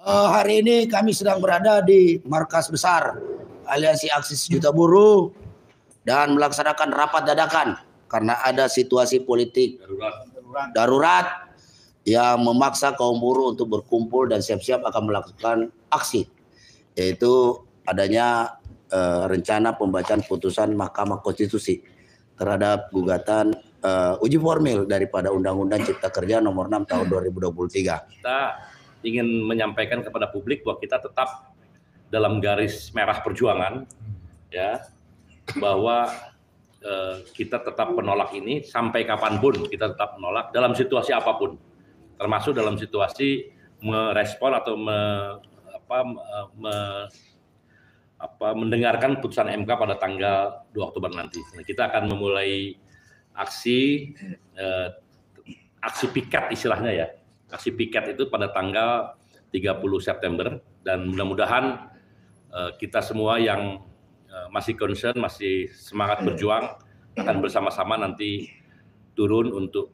Hari ini kami sedang berada di markas besar Aliansi Aksi Sejuta Buruh dan melaksanakan rapat dadakan karena ada situasi politik darurat yang memaksa kaum buruh untuk berkumpul dan siap-siap akan melakukan aksi, yaitu adanya rencana pembacaan putusan Mahkamah Konstitusi terhadap gugatan uji formil daripada Undang-Undang Cipta Kerja nomor 6 tahun 2023. Kita ingin menyampaikan kepada publik bahwa kita tetap dalam garis merah perjuangan, ya, bahwa kita tetap menolak ini sampai kapanpun. Kita tetap menolak dalam situasi apapun, termasuk dalam situasi merespon atau mendengarkan putusan MK pada tanggal 2 Oktober nanti. Kita akan memulai aksi piket istilahnya, ya. Aksi piket itu pada tanggal 30 September dan mudah-mudahan kita semua yang masih concern, masih semangat berjuang akan bersama-sama nanti turun untuk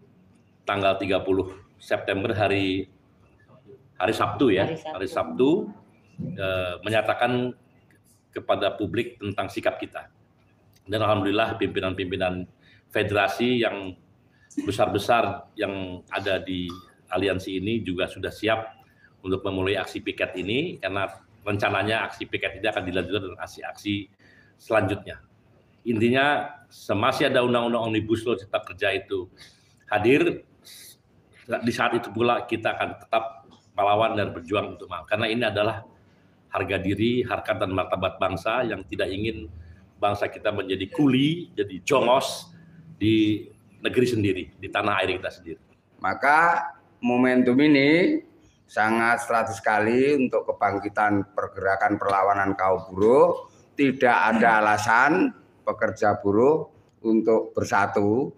tanggal 30 September hari Sabtu, ya. Hari Sabtu menyatakan kepada publik tentang sikap kita. Dan alhamdulillah pimpinan-pimpinan federasi yang besar-besar yang ada di aliansi ini juga sudah siap untuk memulai aksi piket ini, karena rencananya aksi piket ini akan dilanjutkan dengan aksi-aksi selanjutnya. Intinya semasih ada undang-undang Omnibus Law Cipta Kerja itu hadir, di saat itu pula kita akan tetap melawan dan berjuang untuk karena ini adalah harga diri, harkat dan martabat bangsa yang tidak ingin bangsa kita menjadi kuli, jadi jongos di negeri sendiri, di tanah air kita sendiri. Maka momentum ini sangat strategis sekali untuk kebangkitan pergerakan perlawanan kaum buruh. Tidak ada alasan pekerja buruh untuk bersatu,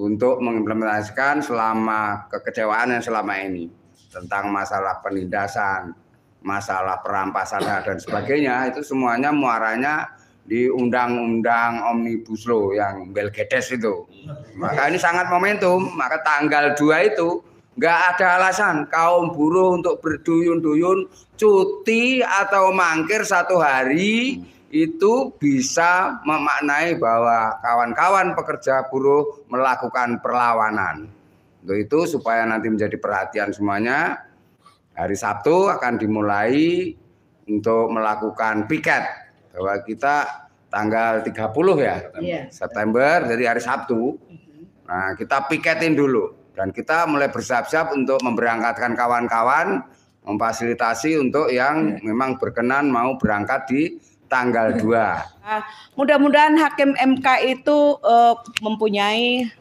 untuk mengimplementasikan selama kekecewaan yang selama ini tentang masalah penindasan, masalah perampasan dan sebagainya, itu semuanya muaranya di Undang-Undang Omnibus Law yang Belgedes itu. Maka ini sangat momentum, maka tanggal 2 itu nggak ada alasan kaum buruh untuk berduyun-duyun cuti atau mangkir 1 hari, itu bisa memaknai bahwa kawan-kawan pekerja buruh melakukan perlawanan. Untuk itu supaya nanti menjadi perhatian semuanya, hari Sabtu akan dimulai untuk melakukan piket, bahwa kita tanggal 30 ya, September, jadi hari Sabtu. Nah, kita piketin dulu dan kita mulai bersiap-siap untuk memberangkatkan kawan-kawan, memfasilitasi untuk yang memang berkenan mau berangkat di tanggal 2. Mudah-mudahan hakim MK itu mempunyai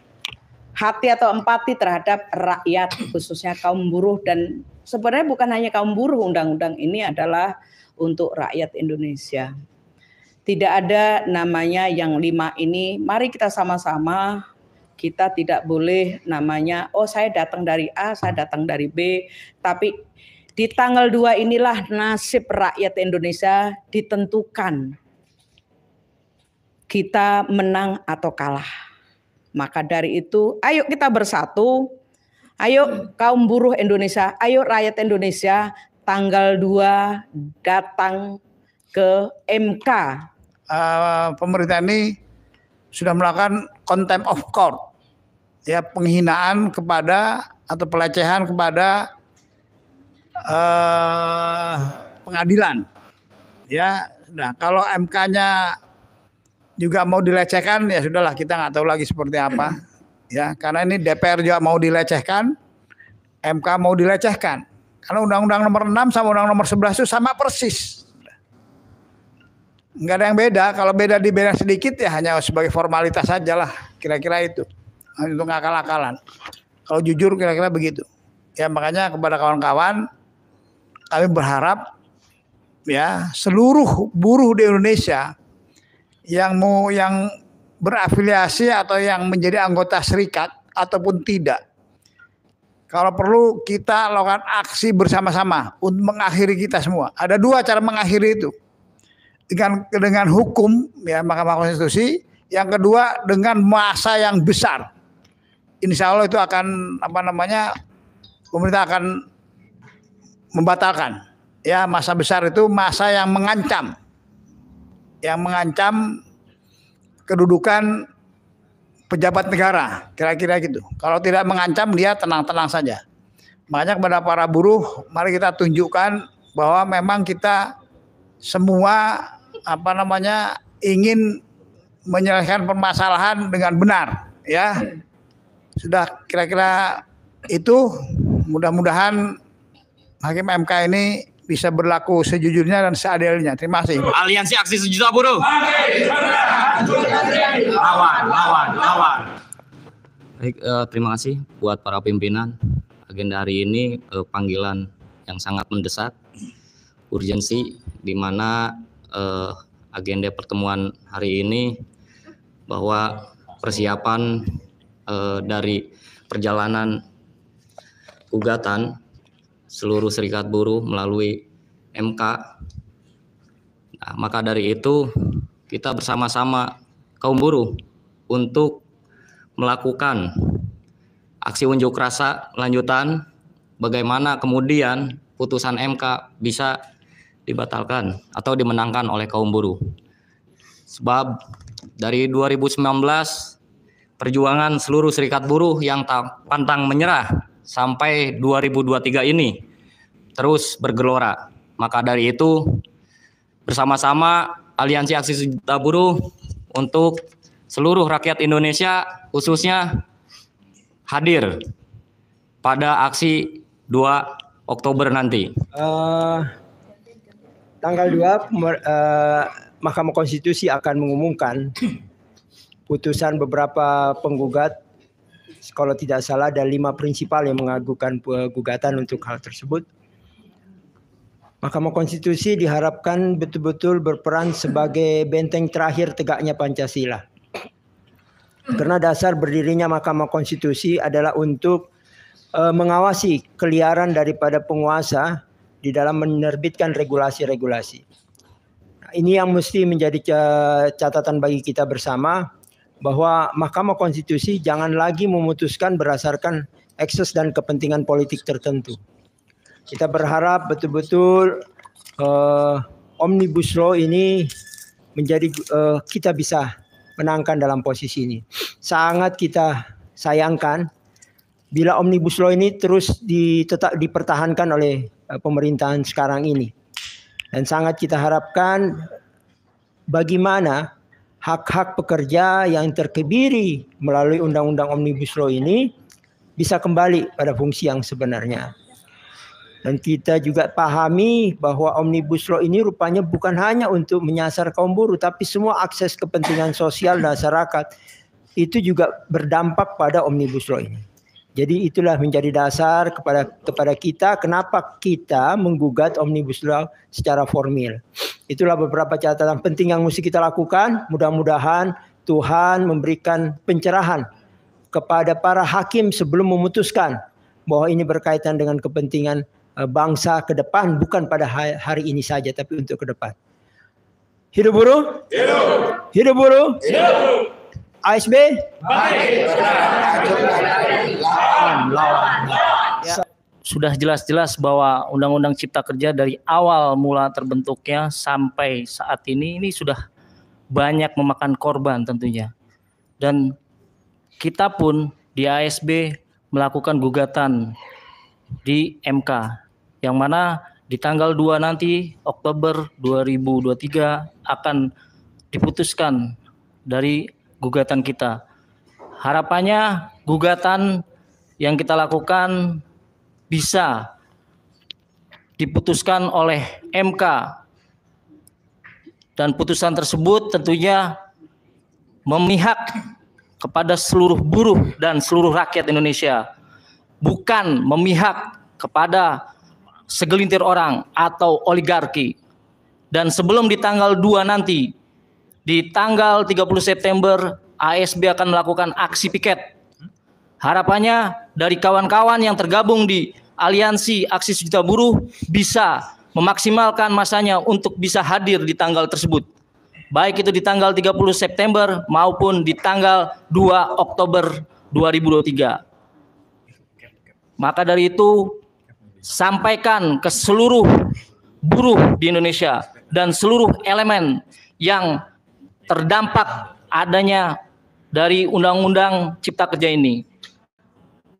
hati atau empati terhadap rakyat, khususnya kaum buruh, dan sebenarnya bukan hanya kaum buruh, undang-undang ini adalah untuk rakyat Indonesia. Tidak ada namanya yang 5 ini, mari kita sama-sama, kita tidak boleh namanya, oh saya datang dari A, saya datang dari B, tapi di tanggal 2 inilah nasib rakyat Indonesia ditentukan. Kita menang atau kalah. Maka dari itu, ayo kita bersatu. Ayo kaum buruh Indonesia, ayo rakyat Indonesia, tanggal 2 datang ke MK. Pemerintah ini sudah melakukan contempt of court, ya, penghinaan kepada atau pelecehan kepada pengadilan, ya. Nah, kalau MK-nya juga mau dilecehkan, ya sudahlah, kita nggak tahu lagi seperti apa, ya. Karena ini DPR juga mau dilecehkan, MK mau dilecehkan. Karena Undang-Undang Nomor 6 sama Undang-Undang Nomor 11 itu sama persis, nggak ada yang beda. Kalau beda di beda sedikit, ya hanya sebagai formalitas saja lah, kira-kira itu, untuk ngakal-akalan. Kalau jujur kira-kira begitu, ya. Makanya kepada kawan-kawan, kami berharap, ya, seluruh buruh di Indonesia yang berafiliasi atau yang menjadi anggota serikat ataupun tidak, kalau perlu kita lakukan aksi bersama-sama untuk mengakhiri kita semua. Ada 2 cara mengakhiri itu, dengan hukum, ya, Mahkamah Konstitusi. Yang kedua dengan massa yang besar. Insya Allah itu akan pemerintah akan membatalkan, Ya, masa besar itu masa yang mengancam kedudukan pejabat negara, kira-kira gitu. Kalau tidak mengancam, dia tenang-tenang saja. Makanya kepada para buruh, mari kita tunjukkan bahwa memang kita semua ingin menyelesaikan permasalahan dengan benar, ya. Sudah kira-kira itu, mudah-mudahan Hakim MK ini bisa berlaku sejujurnya dan seadilnya. Terima kasih. Aliansi Aksi Sejuta Buruh. Lawan. Baik, terima kasih buat para pimpinan. Agenda hari ini panggilan yang sangat mendesak, urgensi, di mana agenda pertemuan hari ini bahwa persiapan dari perjalanan gugatan seluruh serikat buruh melalui MK. Nah, maka dari itu kita bersama-sama kaum buruh untuk melakukan aksi unjuk rasa lanjutan bagaimana kemudian putusan MK bisa dibatalkan atau dimenangkan oleh kaum buruh. Sebab dari 2019 perjuangan seluruh serikat buruh yang tak pantang menyerah sampai 2023 ini terus bergelora. Maka dari itu bersama-sama Aliansi Aksi Sejuta Buruh untuk seluruh rakyat Indonesia khususnya hadir pada aksi 2 Oktober nanti. Tanggal 2 Mahkamah Konstitusi akan mengumumkan putusan beberapa penggugat, kalau tidak salah ada 5 prinsipal yang mengajukan gugatan untuk hal tersebut. Mahkamah Konstitusi diharapkan betul-betul berperan sebagai benteng terakhir tegaknya Pancasila. Karena dasar berdirinya Mahkamah Konstitusi adalah untuk mengawasi keliaran daripada penguasa di dalam menerbitkan regulasi-regulasi. Nah, ini yang mesti menjadi catatan bagi kita bersama, bahwa Mahkamah Konstitusi jangan lagi memutuskan berdasarkan ekses dan kepentingan politik tertentu. Kita berharap betul-betul Omnibus Law ini menjadi kita bisa menangkan dalam posisi ini. Sangat kita sayangkan bila Omnibus Law ini terus tetap dipertahankan oleh pemerintahan sekarang ini. Dan sangat kita harapkan bagaimana hak-hak pekerja yang terkebiri melalui Undang-Undang Omnibus Law ini bisa kembali pada fungsi yang sebenarnya. Dan kita juga pahami bahwa Omnibus Law ini rupanya bukan hanya untuk menyasar kaum buruh, tapi semua akses kepentingan sosial masyarakat itu juga berdampak pada Omnibus Law ini. Jadi itulah menjadi dasar kepada kita kenapa kita menggugat Omnibus Law secara formil. Itulah beberapa catatan penting yang mesti kita lakukan. Mudah-mudahan Tuhan memberikan pencerahan kepada para hakim sebelum memutuskan bahwa ini berkaitan dengan kepentingan bangsa ke depan, bukan pada hari ini saja tapi untuk ke depan. Hidup buruh? Hidup! Hidup buruh? Hidup! ASB? Baik! Lawan. Sudah jelas-jelas bahwa Undang-Undang Cipta Kerja dari awal mula terbentuknya sampai saat ini sudah banyak memakan korban tentunya. Dan kita pun di ASB melakukan gugatan di MK, yang mana di tanggal 2 nanti Oktober 2023 akan diputuskan dari gugatan kita. Harapannya gugatan yang kita lakukan bisa diputuskan oleh MK, dan putusan tersebut tentunya memihak kepada seluruh buruh dan seluruh rakyat Indonesia, bukan memihak kepada segelintir orang atau oligarki. Dan sebelum di tanggal 2 nanti, di tanggal 30 September ASB akan melakukan aksi piket. Harapannya dari kawan-kawan yang tergabung di Aliansi Aksi Sejuta Buruh bisa memaksimalkan masanya untuk bisa hadir di tanggal tersebut. Baik itu di tanggal 30 September maupun di tanggal 2 Oktober 2023. Maka dari itu, sampaikan ke seluruh buruh di Indonesia dan seluruh elemen yang terdampak adanya dari Undang-Undang Cipta Kerja ini,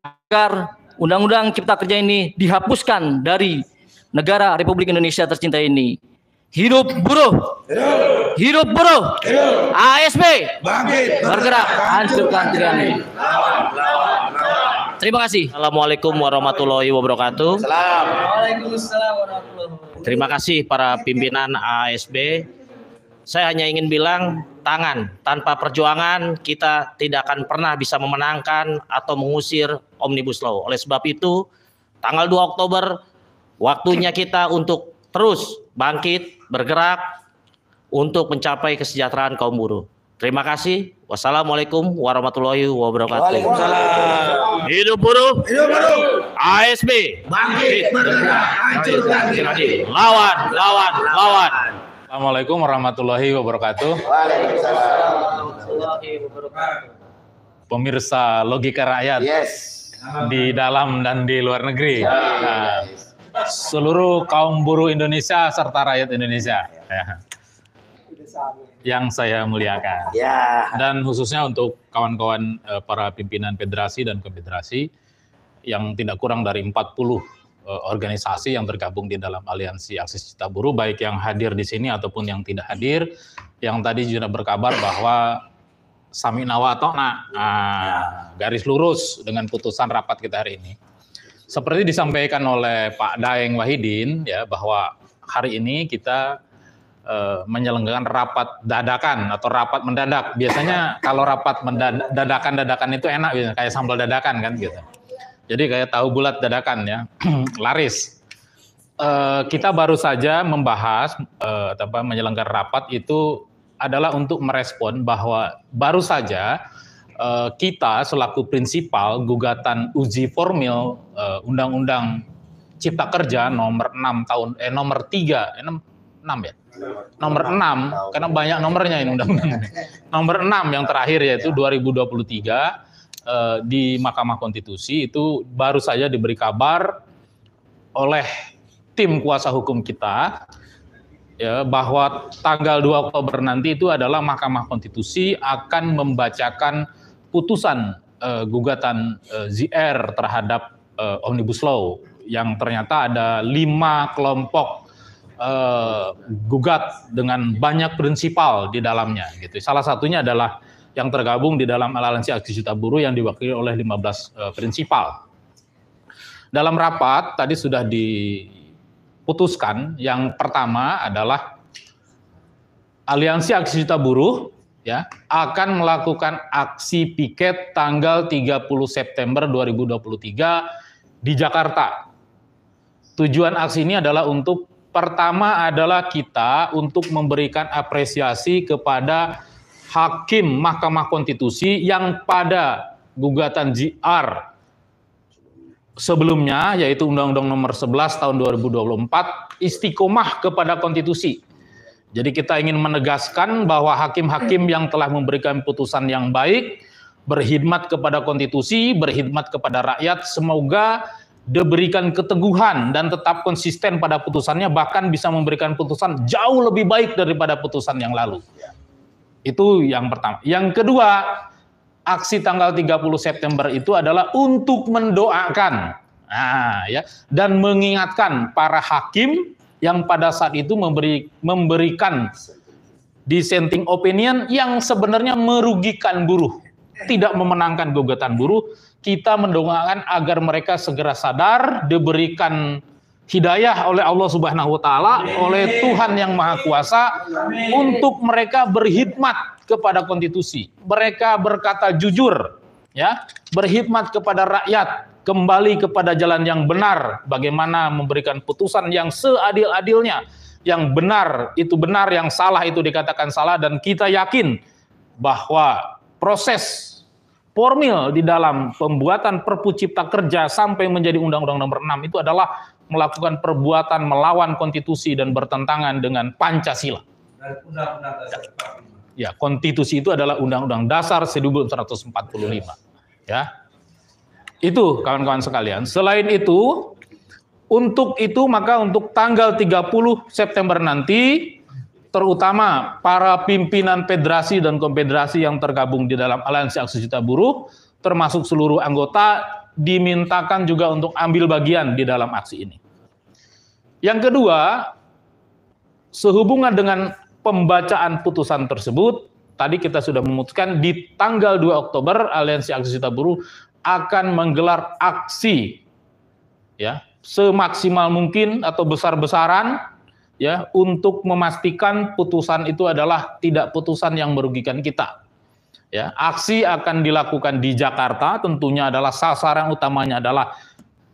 agar Undang-Undang Cipta Kerja ini dihapuskan dari negara Republik Indonesia tercinta ini. Hidup buruh! Hidup buruh! ASB! Bangkit! Bergerak! Hancurkan tyranni! Terima kasih. Assalamualaikum warahmatullahi wabarakatuh. Waalaikumsalam warahmatullahi wabarakatuh. Terima kasih para pimpinan ASB. Saya hanya ingin bilang, tanpa perjuangan kita tidak akan pernah bisa memenangkan atau mengusir Omnibus Law. Oleh sebab itu, tanggal 2 Oktober, waktunya kita untuk terus bangkit, bergerak untuk mencapai kesejahteraan kaum buruh. Terima kasih. Wassalamualaikum warahmatullahi wabarakatuh. Waalaikumsalam. Hidup buruh. Hidup buruh. ASB. Bangkit, bergerak, hancurkan tyranni. Lawan. Assalamualaikum warahmatullahi wabarakatuh. Pemirsa Logika Rakyat di dalam dan di luar negeri, seluruh kaum buruh Indonesia serta rakyat Indonesia yang saya muliakan, dan khususnya untuk kawan-kawan para pimpinan federasi dan konfederasi yang tidak kurang dari 40 organisasi yang tergabung di dalam Aliansi Aksi Cipta Buruh, baik yang hadir di sini ataupun yang tidak hadir, yang tadi juga berkabar bahwa samina wa ta'na, garis lurus dengan putusan rapat kita hari ini. Seperti disampaikan oleh Pak Daeng Wahidin, ya, bahwa hari ini kita menyelenggarakan rapat dadakan atau rapat mendadak. Biasanya kalau rapat dadakan itu enak, kayak sambal dadakan kan gitu. Jadi kayak tahu bulat dadakan ya, laris. Kita baru saja membahas menyelenggarakan rapat itu adalah untuk merespon bahwa baru saja kita selaku prinsipal gugatan uji formil Undang-Undang Cipta Kerja nomor 6 nomor 3 ya. Nomor 6 karena banyak nomornya ini undang-undang ini. Nomor 6 yang terakhir yaitu 2023 di Mahkamah Konstitusi itu baru saja diberi kabar oleh tim kuasa hukum kita ya, bahwa tanggal 2 Oktober nanti itu adalah Mahkamah Konstitusi akan membacakan putusan gugatan ZR terhadap Omnibus Law yang ternyata ada 5 kelompok gugat dengan banyak prinsipal di dalamnya gitu. Salah satunya adalah yang tergabung di dalam Aliansi Aksi Cipta Buruh yang diwakili oleh 15 prinsipal. Dalam rapat tadi sudah diputuskan yang pertama adalah Aliansi Aksi Cipta Buruh ya akan melakukan aksi piket tanggal 30 September 2023 di Jakarta. Tujuan aksi ini adalah untuk pertama adalah kita untuk memberikan apresiasi kepada Hakim Mahkamah Konstitusi yang pada gugatan JR sebelumnya, yaitu Undang-Undang Nomor 11 Tahun 2024, istiqomah kepada konstitusi. Jadi kita ingin menegaskan bahwa hakim-hakim yang telah memberikan putusan yang baik, berkhidmat kepada konstitusi, berkhidmat kepada rakyat, semoga diberikan keteguhan dan tetap konsisten pada putusannya, bahkan bisa memberikan putusan jauh lebih baik daripada putusan yang lalu. Itu yang pertama. Yang kedua, aksi tanggal 30 September itu adalah untuk mendoakan dan mengingatkan para hakim yang pada saat itu memberikan dissenting opinion yang sebenarnya merugikan buruh, tidak memenangkan gugatan buruh. Kita mendoakan agar mereka segera sadar, diberikan hidayah oleh Allah Subhanahu wa taala, oleh Tuhan yang Maha Kuasa untuk mereka berkhidmat kepada konstitusi. Mereka berkata jujur ya, berkhidmat kepada rakyat, kembali kepada jalan yang benar, bagaimana memberikan putusan yang seadil-adilnya. Yang benar itu benar, yang salah itu dikatakan salah, dan kita yakin bahwa proses formil di dalam pembuatan Perpu Cipta Kerja sampai menjadi Undang-Undang Nomor 6 itu adalah melakukan perbuatan melawan konstitusi dan bertentangan dengan Pancasila. Ya, konstitusi itu adalah Undang-Undang Dasar 1945. Ya. Itu kawan-kawan sekalian. Selain itu, Untuk itu maka untuk tanggal 30 September nanti, terutama para pimpinan federasi dan konfederasi yang tergabung di dalam Aliansi Aksi Juta Buruh, termasuk seluruh anggota, dimintakan juga untuk ambil bagian di dalam aksi ini. Yang kedua, sehubungan dengan pembacaan putusan tersebut, tadi kita sudah memutuskan di tanggal 2 Oktober Aliansi Aksi Juta Buruh akan menggelar aksi ya semaksimal mungkin atau besar-besaran ya untuk memastikan putusan itu adalah tidak putusan yang merugikan kita. Ya, aksi akan dilakukan di Jakarta, tentunya adalah sasaran utamanya adalah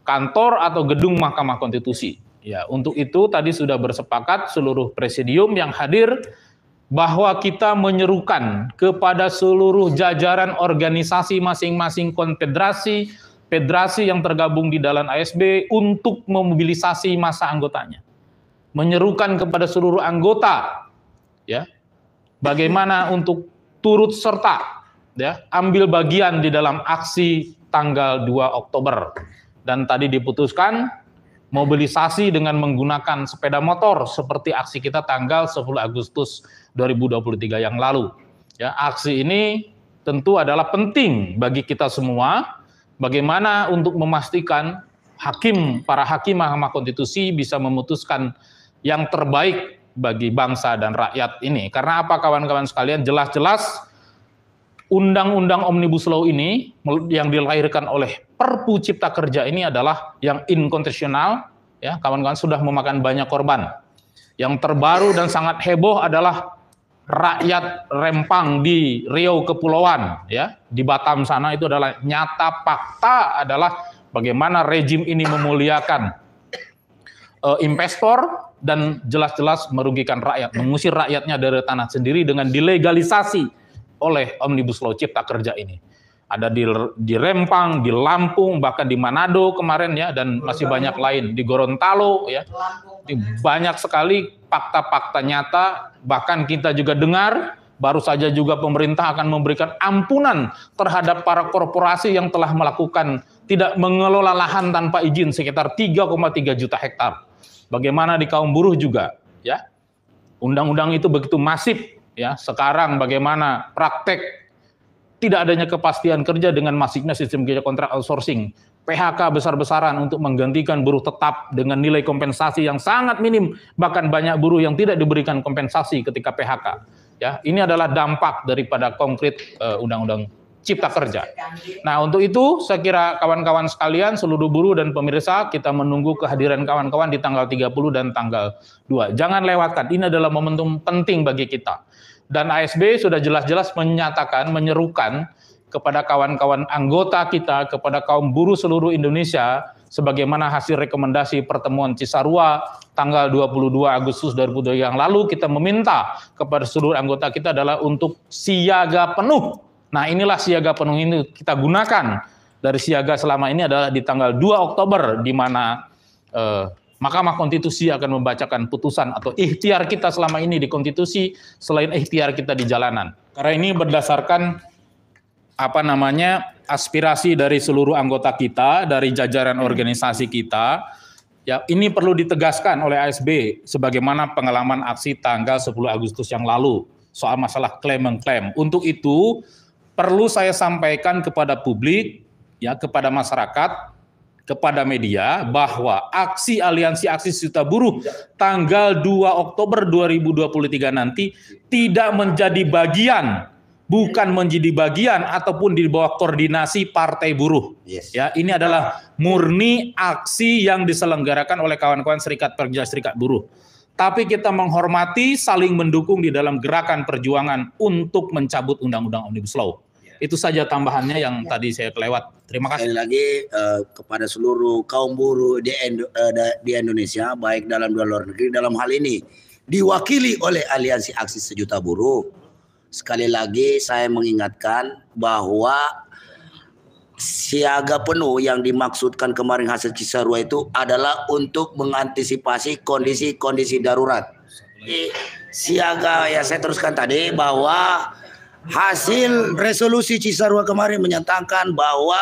kantor atau gedung Mahkamah Konstitusi. Ya, untuk itu tadi sudah bersepakat seluruh presidium yang hadir bahwa kita menyerukan kepada seluruh jajaran organisasi masing-masing konfederasi, federasi yang tergabung di dalam ASB untuk memobilisasi massa anggotanya. Menyerukan kepada seluruh anggota ya, bagaimana untuk turut serta ya, ambil bagian di dalam aksi tanggal 2 Oktober. Dan tadi diputuskan mobilisasi dengan menggunakan sepeda motor seperti aksi kita tanggal 10 Agustus 2023 yang lalu. Ya, aksi ini tentu adalah penting bagi kita semua, bagaimana untuk memastikan para hakim Mahkamah Konstitusi bisa memutuskan yang terbaik bagi bangsa dan rakyat ini. Karena apa kawan-kawan sekalian, jelas-jelas Undang-Undang Omnibus Law ini yang dilahirkan oleh Perpu Cipta Kerja ini adalah yang inkonstitusional, ya kawan-kawan, sudah memakan banyak korban. Yang terbaru dan sangat heboh adalah rakyat Rempang di Riau Kepulauan, ya di Batam sana, itu adalah nyata fakta adalah bagaimana rejim ini memuliakan investor dan jelas-jelas merugikan rakyat, mengusir rakyatnya dari tanah sendiri dengan dilegalisasi oleh Omnibus Law Cipta Kerja ini. Ada di Rempang, di Lampung, bahkan di Manado kemarin ya, dan masih banyak lain, di Gorontalo ya. Banyak sekali fakta-fakta nyata, bahkan kita juga dengar baru saja juga pemerintah akan memberikan ampunan terhadap para korporasi yang telah melakukan tidak mengelola lahan tanpa izin sekitar 3,3 juta hektar. Bagaimana di kaum buruh juga ya. Undang-undang itu begitu masif ya. Sekarang bagaimana praktek tidak adanya kepastian kerja dengan masifnya sistem kerja kontrak outsourcing, PHK besar-besaran untuk menggantikan buruh tetap dengan nilai kompensasi yang sangat minim, bahkan banyak buruh yang tidak diberikan kompensasi ketika PHK. Ya, ini adalah dampak daripada konkret Undang-Undang Cipta Kerja. Nah, untuk itu saya kira kawan-kawan sekalian, seluruh buruh dan pemirsa, kita menunggu kehadiran kawan-kawan di tanggal 30 dan tanggal 2. Jangan lewatkan, ini adalah momentum penting bagi kita. Dan ASB sudah jelas-jelas menyatakan, menyerukan kepada kawan-kawan anggota kita, kepada kaum buruh seluruh Indonesia, sebagaimana hasil rekomendasi pertemuan Cisarua tanggal 22 Agustus 2022 yang lalu, kita meminta kepada seluruh anggota kita adalah untuk siaga penuh. Nah, inilah siaga penuh ini kita gunakan. Dari siaga selama ini adalah di tanggal 2 Oktober, di mana Mahkamah Konstitusi akan membacakan putusan atau ikhtiar kita selama ini di konstitusi selain ikhtiar kita di jalanan. Karena ini berdasarkan aspirasi dari seluruh anggota kita, dari jajaran organisasi kita. Ya, ini perlu ditegaskan oleh ASB sebagaimana pengalaman aksi tanggal 10 Agustus yang lalu soal masalah klaim-mengklaim. Untuk itu perlu saya sampaikan kepada publik, ya, kepada masyarakat, kepada media bahwa aksi Aliansi Aksi Juta Buruh tanggal 2 Oktober 2023 nanti tidak menjadi bagian, bukan menjadi bagian ataupun di bawah koordinasi partai buruh. Yes. Ya, ini adalah murni aksi yang diselenggarakan oleh kawan-kawan serikat pekerja, serikat buruh. Tapi kita menghormati, saling mendukung di dalam gerakan perjuangan untuk mencabut Undang-Undang Omnibus Law. Itu saja tambahannya yang tadi saya kelewat. Terima kasih. Sekali lagi kepada seluruh kaum buruh di Indonesia, baik dalam dan luar negeri, dalam hal ini diwakili oleh Aliansi Aksi Sejuta Buruh. Sekali lagi saya mengingatkan bahwa siaga penuh yang dimaksudkan kemarin hasil Cisarua itu adalah untuk mengantisipasi kondisi-kondisi darurat. Siaga ya saya teruskan tadi bahwa hasil resolusi Cisarua kemarin menyatakan bahwa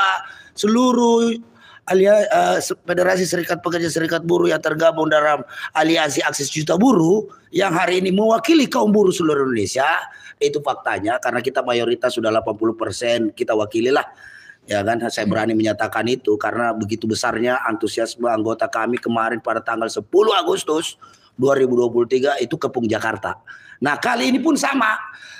seluruh Federasi Serikat Pekerja Serikat Buruh yang tergabung dalam Aliansi Akses Juta Buruh yang hari ini mewakili kaum buruh seluruh Indonesia. Itu faktanya, karena kita mayoritas sudah 80% kita wakililah. Ya kan, saya berani menyatakan itu karena begitu besarnya antusiasme anggota kami kemarin pada tanggal 10 Agustus 2023 itu ke Pung Jakarta. Nah, kali ini pun sama.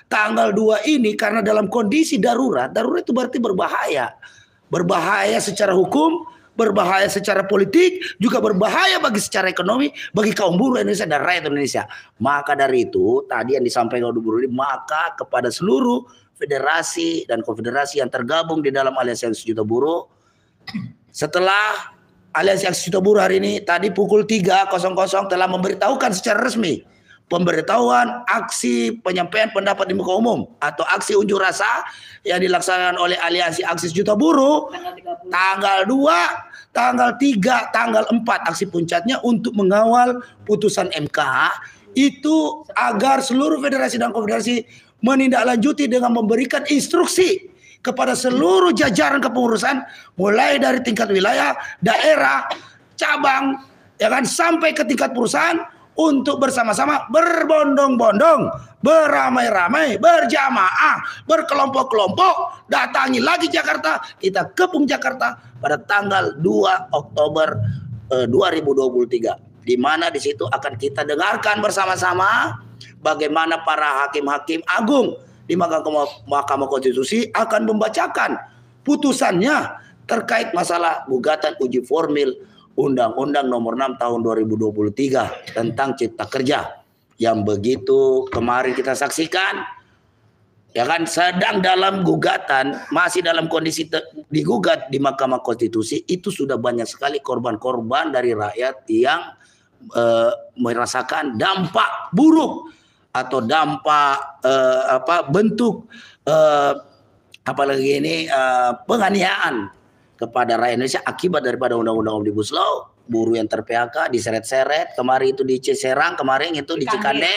Tanggal 2 ini karena dalam kondisi darurat itu berarti berbahaya. Berbahaya secara hukum, berbahaya secara politik, juga berbahaya bagi secara ekonomi, bagi kaum buruh Indonesia dan rakyat Indonesia. Maka dari itu, tadi yang disampaikan oleh buruh ini, maka kepada seluruh federasi dan konfederasi yang tergabung di dalam Aliansi Akses Juta Buruh, setelah Aliansi Akses Juta Buruh hari ini tadi pukul 3.00 telah memberitahukan secara resmi pemberitahuan aksi penyampaian pendapat di muka umum atau aksi unjuk rasa yang dilaksanakan oleh Aliansi Akses Juta Buruh tanggal 2, tanggal 3, tanggal 4 aksi puncaknya untuk mengawal putusan MK itu agar seluruh federasi dan konfederasi menindaklanjuti dengan memberikan instruksi kepada seluruh jajaran kepengurusan mulai dari tingkat wilayah, daerah, cabang, ya kan, sampai ke tingkat perusahaan untuk bersama-sama berbondong-bondong, beramai-ramai, berjamaah, berkelompok-kelompok datangi lagi Jakarta, kita kepung Jakarta pada tanggal 2 Oktober 2023, di mana di situ akan kita dengarkan bersama-sama bagaimana para hakim-hakim agung di Mahkamah Konstitusi akan membacakan putusannya terkait masalah gugatan uji formil Undang-Undang Nomor 6 Tahun 2023 tentang Cipta Kerja yang begitu kemarin kita saksikan, ya kan, sedang dalam gugatan, masih dalam kondisi digugat di Mahkamah Konstitusi. Itu sudah banyak sekali korban-korban dari rakyat yang merasakan dampak buruk atau dampak bentuk apalagi ini penganiayaan kepada rakyat Indonesia akibat daripada Undang-Undang Omnibus Law. Buruh yang ter-PHK diseret-seret, kemarin itu di Serang, kemarin itu di Cikande,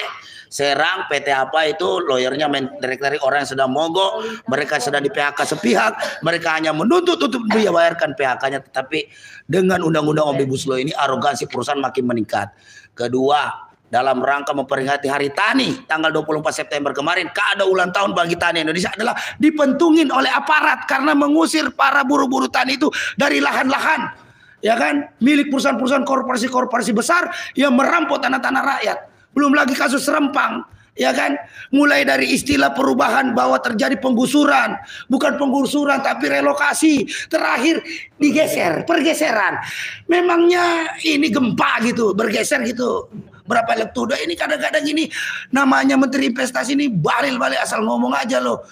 Serang, PT apa itu lawyernya mendirektari orang yang sedang mogok, mereka sedang di PHK sepihak, mereka hanya menuntut untuk dia bayarkan PHK-nya, tetapi dengan Undang-Undang Omnibus Law ini arogansi perusahaan makin meningkat. Kedua, dalam rangka memperingati Hari Tani tanggal 24 September kemarin, kado ulang tahun bagi tani Indonesia adalah dipentungin oleh aparat karena mengusir para buruh-buruh tani itu dari lahan-lahan, ya kan, milik perusahaan-perusahaan korporasi-korporasi besar yang merampok tanah-tanah rakyat. Belum lagi kasus Rempang, ya kan, mulai dari istilah perubahan bahwa terjadi penggusuran, bukan penggusuran tapi relokasi, terakhir digeser, pergeseran. Memangnya ini gempa gitu, bergeser gitu. Berapa elektroda ini kadang-kadang ini namanya Menteri Investasi ini bahlil asal ngomong aja loh.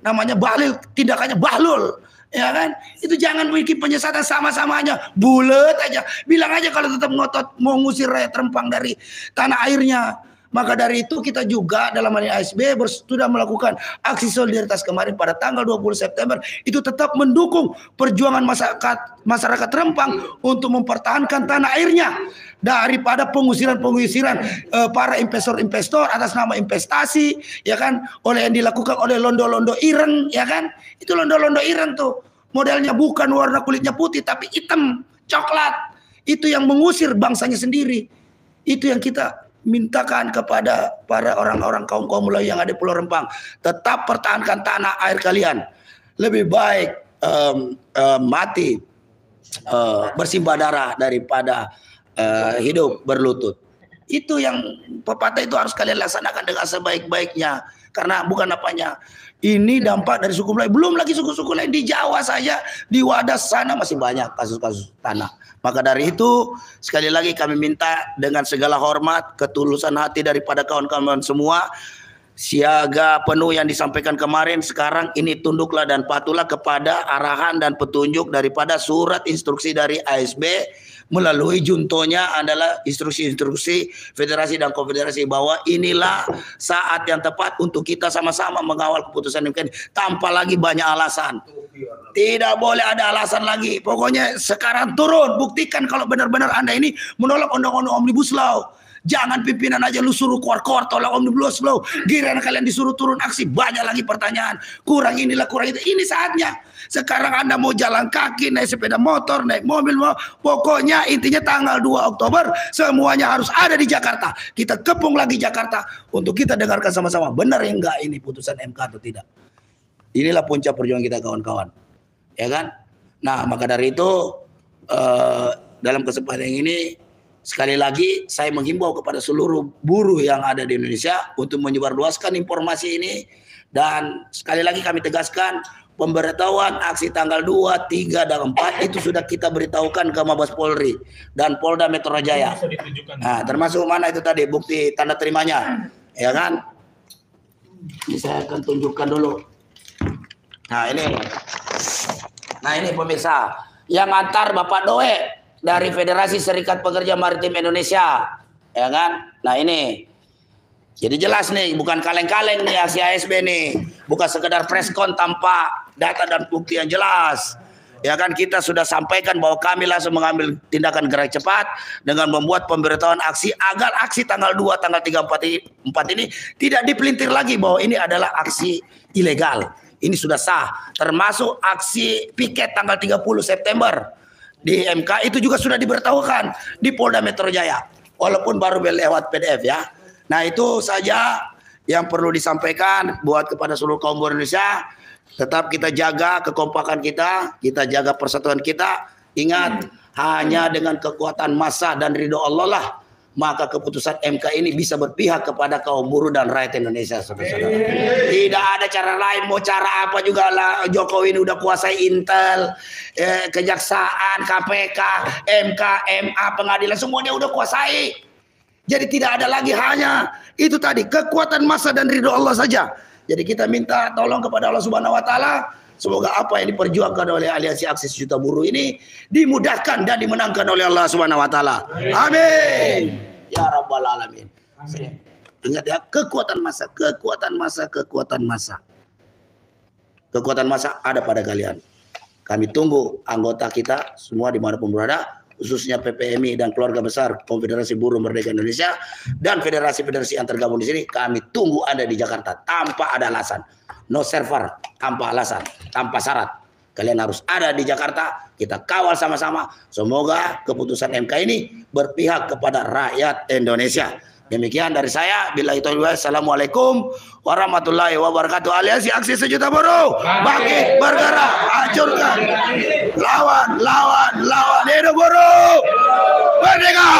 Namanya bahlil, tindakannya bahlul. Ya kan? Itu jangan bikin penyesatan, sama-sama aja bulet aja. Bilang aja kalau tetap ngotot mau ngusir rakyat Rempang dari tanah airnya. Maka dari itu kita juga dalam hal ASB sudah melakukan aksi solidaritas kemarin pada tanggal 20 September itu tetap mendukung perjuangan masyarakat Rempang untuk mempertahankan tanah airnya daripada pengusiran para investor-investor atas nama investasi, ya kan, oleh yang dilakukan oleh londo-londo ireng, ya kan. Itu londo-londo ireng tuh modelnya bukan warna kulitnya putih tapi hitam, coklat. Itu yang mengusir bangsanya sendiri. Itu yang kita mintakan kepada para orang-orang kaum muda yang ada di Pulau Rempang, tetap pertahankan tanah air kalian. Lebih baik mati bersimbah darah daripada hidup berlutut. Itu yang pepatah itu harus kalian laksanakan dengan sebaik-baiknya. Karena bukan apanya, ini dampak dari suku lain. Belum lagi suku-suku lain di Jawa saja, di Wadas sana masih banyak kasus-kasus tanah. Maka dari itu sekali lagi kami minta dengan segala hormat, ketulusan hati daripada kawan-kawan semua, siaga penuh yang disampaikan kemarin, sekarang ini tunduklah dan patuhlah kepada arahan dan petunjuk daripada surat instruksi dari ASB melalui juntonya adalah instruksi-instruksi federasi dan konfederasi bahwa inilah saat yang tepat untuk kita sama-sama mengawal keputusan MK tanpa lagi banyak alasan. Tidak boleh ada alasan lagi. Pokoknya sekarang turun, buktikan kalau benar-benar Anda ini menolak Undang-Undang Omnibus Law. Jangan pimpinan aja lu suruh keluar-keluar tolak Omnibus Law. Giliran kalian disuruh turun aksi, banyak lagi pertanyaan. Kurang inilah, kurang itu. Ini saatnya. Sekarang Anda mau jalan kaki, naik sepeda motor, naik mobil, pokoknya intinya tanggal 2 Oktober semuanya harus ada di Jakarta. Kita kepung lagi Jakarta untuk kita dengarkan sama-sama benar ya enggak ini putusan MK atau tidak. Inilah puncak perjuangan kita kawan-kawan. Ya kan? Nah, maka dari itu dalam kesempatan ini sekali lagi saya menghimbau kepada seluruh buruh yang ada di Indonesia untuk menyebarluaskan informasi ini, dan sekali lagi kami tegaskan pemberitahuan aksi tanggal 2, 3, dan 4 itu sudah kita beritahukan ke Mabes Polri dan Polda Metro Jaya. Nah, termasuk mana itu tadi bukti tanda terimanya, ya kan? Ini saya akan tunjukkan dulu. Nah ini pemirsa yang antar Bapak Doe dari Federasi Serikat Pekerja Maritim Indonesia, ya kan? Nah ini, jadi jelas nih, bukan kaleng-kaleng nih aksi ASB nih, bukan sekedar preskon tanpa data dan bukti yang jelas. Ya kan, kita sudah sampaikan bahwa kami langsung mengambil tindakan gerak cepat dengan membuat pemberitahuan aksi agar aksi tanggal 2, tanggal 3, 4 ini tidak dipelintir lagi bahwa ini adalah aksi ilegal. Ini sudah sah, termasuk aksi piket tanggal 30 September di MK itu juga sudah diberitahukan di Polda Metro Jaya, walaupun baru lewat PDF ya. Nah itu saja yang perlu disampaikan buat kepada seluruh kaum buruh Indonesia. Tetap kita jaga kekompakan kita jaga persatuan kita. Ingat, hanya dengan kekuatan massa dan ridho Allah lah maka keputusan MK ini bisa berpihak kepada kaum buruh dan rakyat Indonesia, saudara-saudara. Tidak ada cara lain, mau cara apa juga lah. Jokowi ini udah kuasai Intel, Kejaksaan, KPK, MK, MA, pengadilan, semuanya udah kuasai. Jadi tidak ada lagi, hanya itu tadi kekuatan massa dan ridho Allah saja. Jadi kita minta tolong kepada Allah Subhanahu Wa Taala. Semoga apa yang diperjuangkan oleh Aliansi Aksi Sejuta Buruh ini dimudahkan dan dimenangkan oleh Allah Subhanahu Wa Taala. Amin. Ya Rabbal Alamin. Ingat ya, kekuatan massa, kekuatan massa, kekuatan massa. Kekuatan massa ada pada kalian. Kami tunggu anggota kita semua dimanapun berada, khususnya PPMI dan keluarga besar Konfederasi Buruh Merdeka Indonesia dan federasi-federasi yang tergabung di sini. Kami tunggu Anda di Jakarta tanpa ada alasan. No server, tanpa alasan, tanpa syarat. Kalian harus ada di Jakarta, kita kawal sama-sama. Semoga keputusan MK ini berpihak kepada rakyat Indonesia. Demikian dari saya. Billahi taufiq. Assalamualaikum warahmatullahi wabarakatuh. Aliansi Aksi Sejuta Buruh, bangkit, bergerak, hancurkan, lawan, hidup buruh, merdeka.